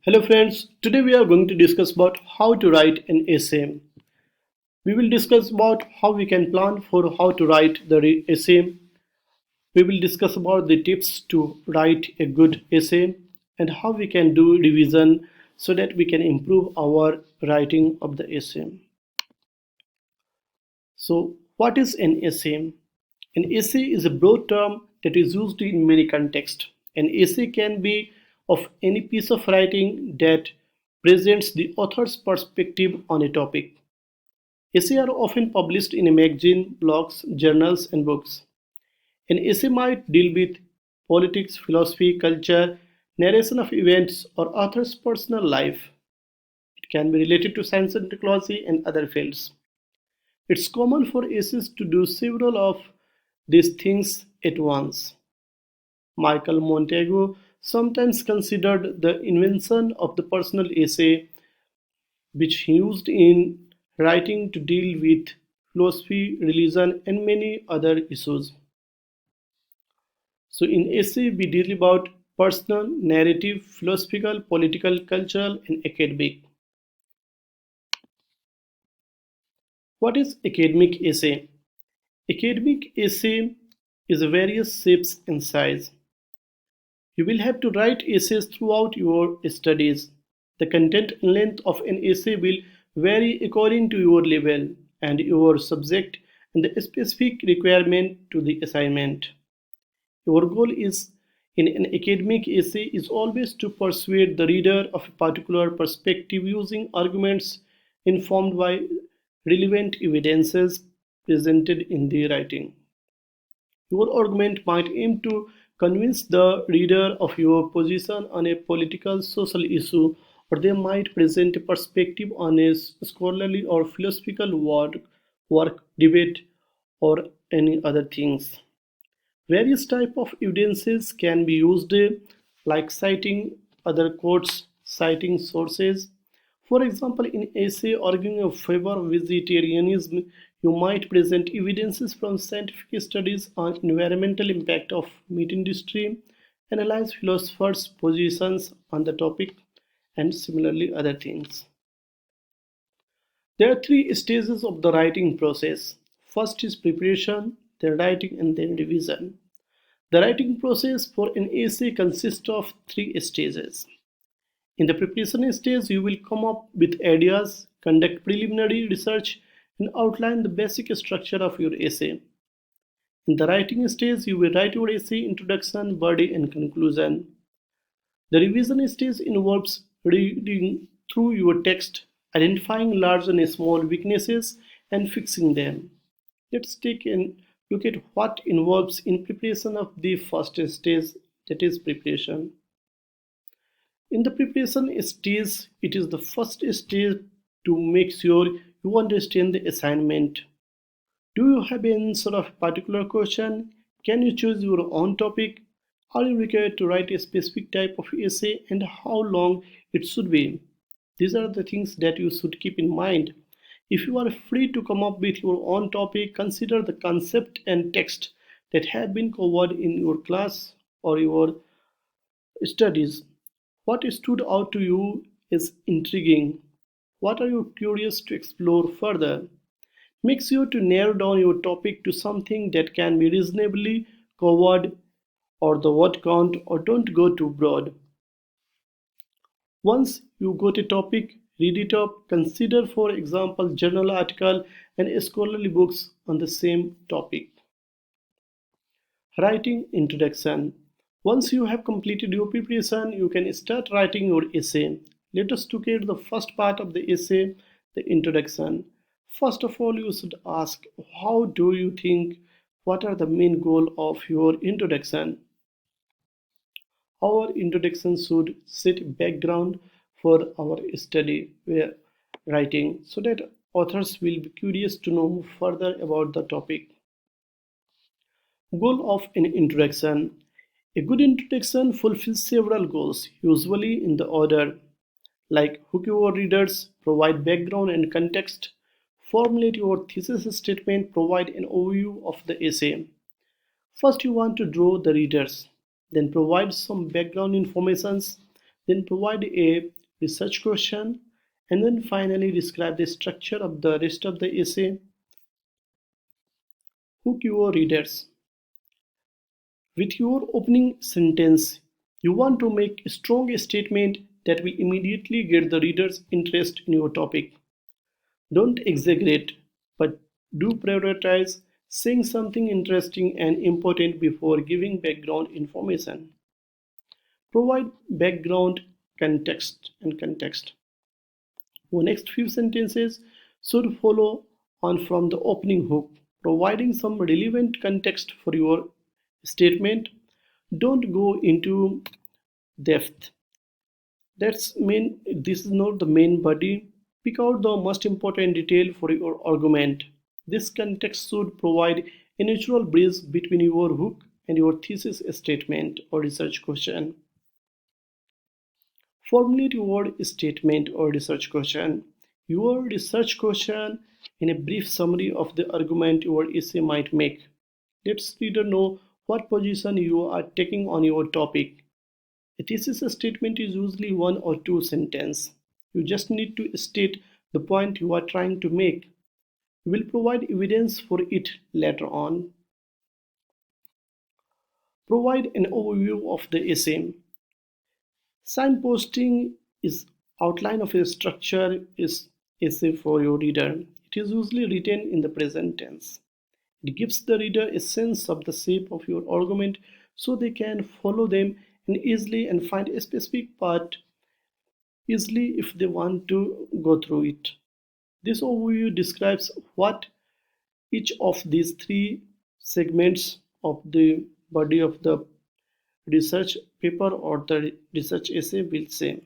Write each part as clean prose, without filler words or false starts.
Hello friends, today we are going to discuss about how to write an essay. We will discuss about how we can plan for how to write the essay. We will discuss about the tips to write a good essay and how we can do revision so that we can improve our writing of the essay. So, what is an essay? An essay is a broad term that is used in many contexts. An essay can be of any piece of writing that presents the author's perspective on a topic. Essays are often published in a magazine, blogs, journals, and books. An essay might deal with politics, philosophy, culture, narration of events, or author's personal life. It can be related to science and technology and other fields. It's common for essays to do several of these things at once. Michael Montaigne sometimes considered the invention of the personal essay, which he used in writing to deal with philosophy, religion, and many other issues. So, in essay, we deal about personal, narrative, philosophical, political, cultural, and academic. What is academic essay? Academic essay is various shapes and size. You will have to write essays throughout your studies. The content and length of an essay will vary according to your level and your subject and the specific requirement to the assignment. Your goal is in an academic essay is always to persuade the reader of a particular perspective using arguments informed by relevant evidences presented in the writing. Your argument might aim to convince the reader of your position on a political social issue, or they might present a perspective on a scholarly or philosophical work, debate, or any other things. Various types of evidences can be used, like citing other quotes, citing sources. For example, in essay arguing in favor of vegetarianism, you might present evidences from scientific studies on environmental impact of meat industry, analyze philosophers' positions on the topic, and similarly other things. There are three stages of the writing process. First is preparation, then writing, and then revision. The writing process for an essay consists of three stages. In the preparation stage, you will come up with ideas, conduct preliminary research, and outline the basic structure of your essay. In the writing stage, you will write your essay introduction, body, and conclusion. The revision stage involves reading through your text, identifying large and small weaknesses, and fixing them. Let's take a look at what involves in preparation of the first stage, that is preparation. In the preparation stage, it is the first stage to make sure you understand the assignment. Do you have an answer of a particular question? Can you choose your own topic? Are you required to write a specific type of essay and how long it should be? These are the things that you should keep in mind. If you are free to come up with your own topic, consider the concept and text that have been covered in your class or your studies. What stood out to you is intriguing. What are you curious to explore further? Make sure to narrow down your topic to something that can be reasonably covered or the word count or don't go too broad. Once you got a topic, read it up, consider for example journal article and scholarly books on the same topic. Writing introduction. Once you have completed your preparation, you can start writing your essay. Let us look at the first part of the essay, the introduction. First of all, you should ask, how do you think? What are the main goal of your introduction? Our introduction should set background for our study where writing so that authors will be curious to know further about the topic. Goal of an introduction. A good introduction fulfills several goals, usually in the order like hook your readers, provide background and context, formulate your thesis statement, provide an overview of the essay. First, you want to draw the readers, then provide some background information, then provide a research question, and then finally describe the structure of the rest of the essay. Hook your readers. With your opening sentence, you want to make a strong statement that will immediately get the reader's interest in your topic. Don't exaggerate, but do prioritize saying something interesting and important before giving background information. Provide background context. Your next few sentences should follow on from the opening hook, providing some relevant context for your statement. Don't go into depth. This is not the main body. Pick out the most important detail for your argument. This context should provide a natural bridge between your hook and your thesis statement or research question. Formulate your statement or research question. Your research question in a brief summary of the argument your essay might make. Let reader know what position you are taking on your topic. A thesis statement is usually one or two sentences. You just need to state the point you are trying to make. You will provide evidence for it later on. Provide an overview of the essay. Signposting is outline of a structure is essay for your reader. It is usually written in the present tense. It gives the reader a sense of the shape of your argument so they can follow them and easily and find a specific part easily if they want to go through it. This overview describes what each of these three segments of the body of the research paper or the research essay will say.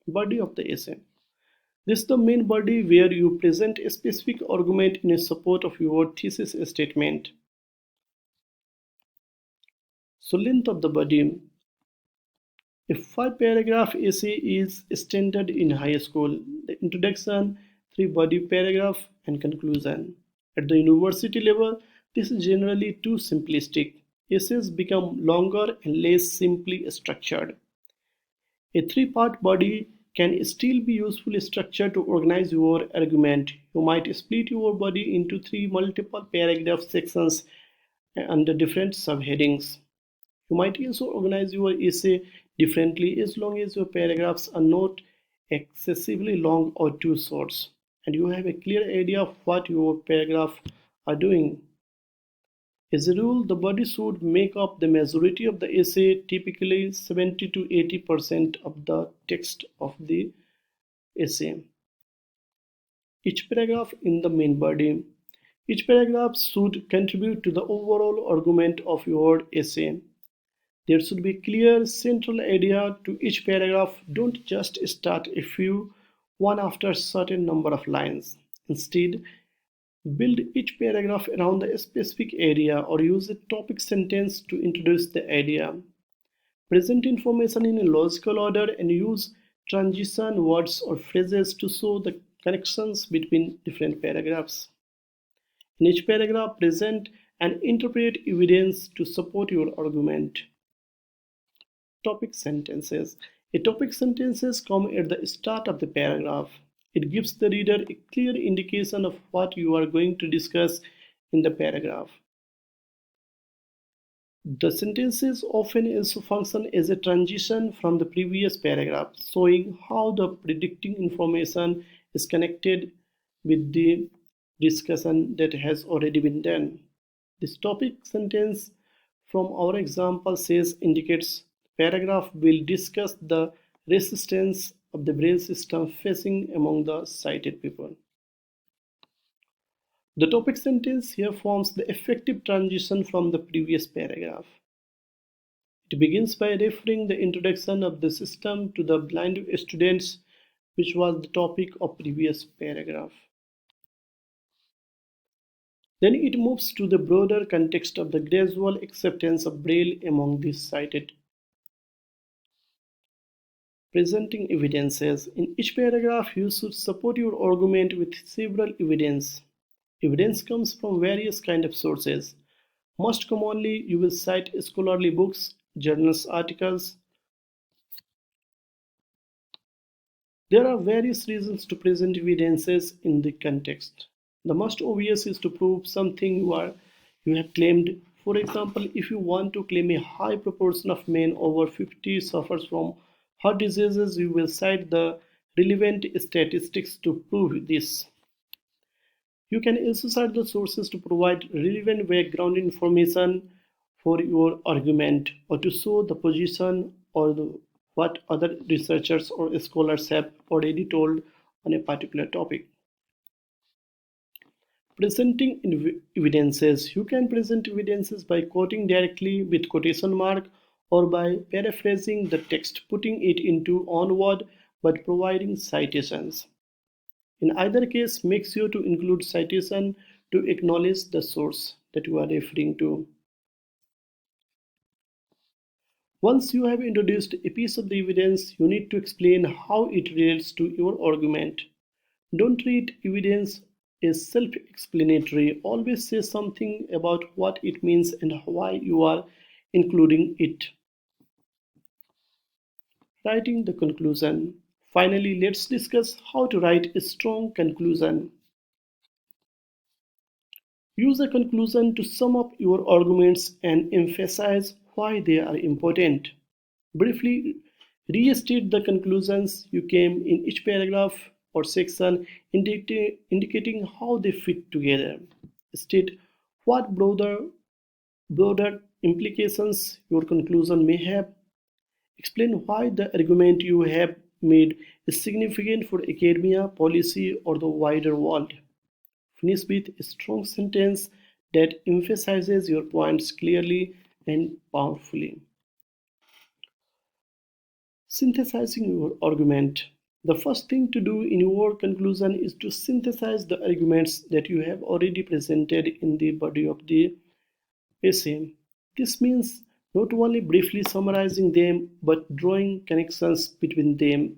Body of the essay. This is the main body where you present a specific argument in support of your thesis statement. So length of the body. A 5-paragraph essay is standard in high school. The introduction, 3 body paragraph and conclusion. At the university level, this is generally too simplistic. Essays become longer and less simply structured. A 3-part body can still be useful structure to organize your argument. You might split your body into 3 multiple paragraph sections under different subheadings. You might also organize your essay differently as long as your paragraphs are not excessively long or too short, and you have a clear idea of what your paragraph are doing. As a rule, the body should make up the majority of the essay, typically 70 to 80% of the text of the essay. Each paragraph in the main body. Each paragraph should contribute to the overall argument of your essay. There should be a clear central idea to each paragraph. Don't just start a few one after a certain number of lines. Instead, build each paragraph around a specific area or use a topic sentence to introduce the idea. Present information in a logical order and use transition words or phrases to show the connections between different paragraphs. In each paragraph, present and interpret evidence to support your argument. Topic sentences. A topic sentences come at the start of the paragraph. It gives the reader a clear indication of what you are going to discuss in the paragraph. The sentences often also function as a transition from the previous paragraph, showing how the predicting information is connected with the discussion that has already been done. This topic sentence from our example says indicates paragraph will discuss the resistance of the brain system facing among the sighted people. The topic sentence here forms the effective transition from the previous paragraph. It begins by referring the introduction of the system to the blind students, which was the topic of previous paragraph. Then it moves to the broader context of the gradual acceptance of Braille among the sighted. Presenting evidences. In each paragraph, you should support your argument with several evidence. Evidence comes from various kinds of sources. Most commonly, you will cite scholarly books, journals articles, There are various reasons to present evidences in the context. The most obvious is to prove something you have claimed. For example, if you want to claim a high proportion of men over 50 suffers from heart diseases, you will cite the relevant statistics to prove this. You can also cite the sources to provide relevant background information for your argument or to show the position or what other researchers or scholars have already told on a particular topic. Presenting evidences. You can present evidences by quoting directly with quotation mark or by paraphrasing the text, putting it into own word but providing citations. In either case, make sure to include citation to acknowledge the source that you are referring to. Once you have introduced a piece of the evidence, you need to explain how it relates to your argument. Don't treat evidence as self-explanatory. Always say something about what it means and why you are including it. Writing the conclusion. Finally, let's discuss how to write a strong conclusion. Use a conclusion to sum up your arguments and emphasize why they are important. Briefly restate the conclusions you came in each paragraph or section, indicating how they fit together. State what broader implications your conclusion may have. Explain why the argument you have made is significant for academia, policy, or the wider world. Finish with a strong sentence that emphasizes your points clearly and powerfully. Synthesizing your argument. The first thing to do in your conclusion is to synthesize the arguments that you have already presented in the body of the essay. This means not only briefly summarizing them but drawing connections between them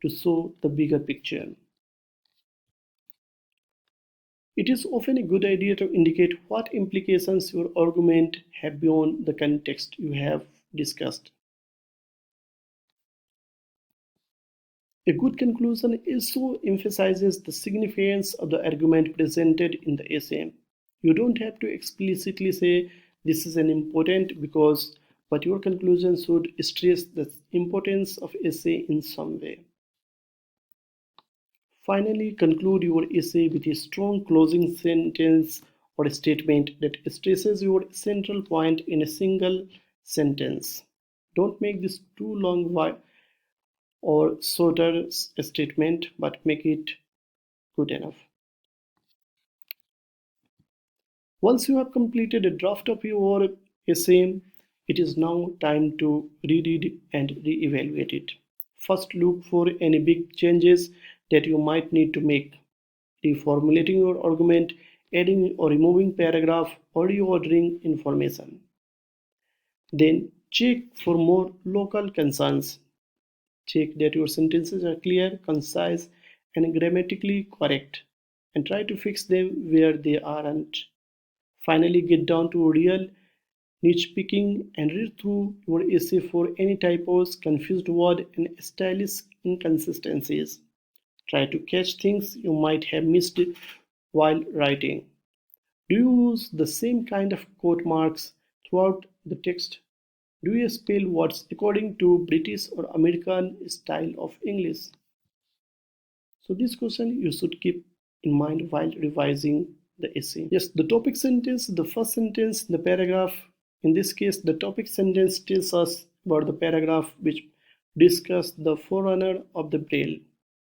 to show the bigger picture. It is often a good idea to indicate what implications your argument have beyond the context you have discussed. A good conclusion also emphasizes the significance of the argument presented in the essay. You don't have to explicitly say this is an important because, but your conclusion should stress the importance of essay in some way. Finally, conclude your essay with a strong closing sentence or statement that stresses your central point in a single sentence. Don't make this too long or shorter statement, but make it good enough. Once you have completed a draft of your essay, it is now time to read it and re-evaluate it. First, look for any big changes that you might need to make. Reformulating your argument, adding or removing paragraph, or reordering information. Then check for more local concerns. Check that your sentences are clear, concise, and grammatically correct, and try to fix them where they aren't. Finally, get down to real niche picking and read through your essay for any typos, confused words, and stylistic inconsistencies. Try to catch things you might have missed while writing. Do you use the same kind of quote marks throughout the text? Do you spell words according to British or American style of English? So this question you should keep in mind while revising the essay. Yes, the topic sentence, the first sentence, the paragraph. In this case, the topic sentence tells us about the paragraph which discusses the forerunner of the braille.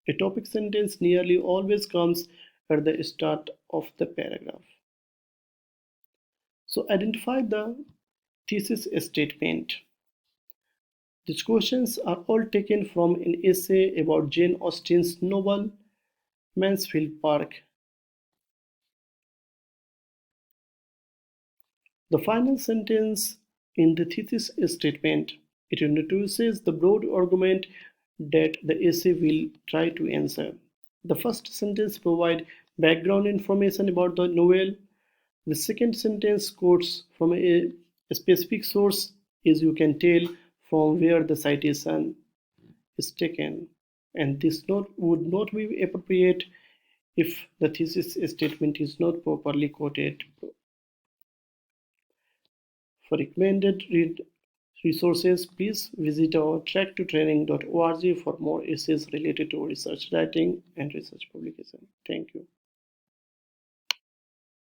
A topic sentence nearly always comes at the start of the paragraph. So identify the thesis statement. These questions are all taken from an essay about Jane Austen's novel Mansfield Park. The final sentence in the thesis statement, it introduces the broad argument that the essay will try to answer. The first sentence provides background information about the novel. The second sentence quotes from a specific source, as you can tell from where the citation is taken. and this would not be appropriate if the thesis statement is not properly quoted. For recommended resources, please visit our track2training.org for more essays related to research writing and research publication. Thank you.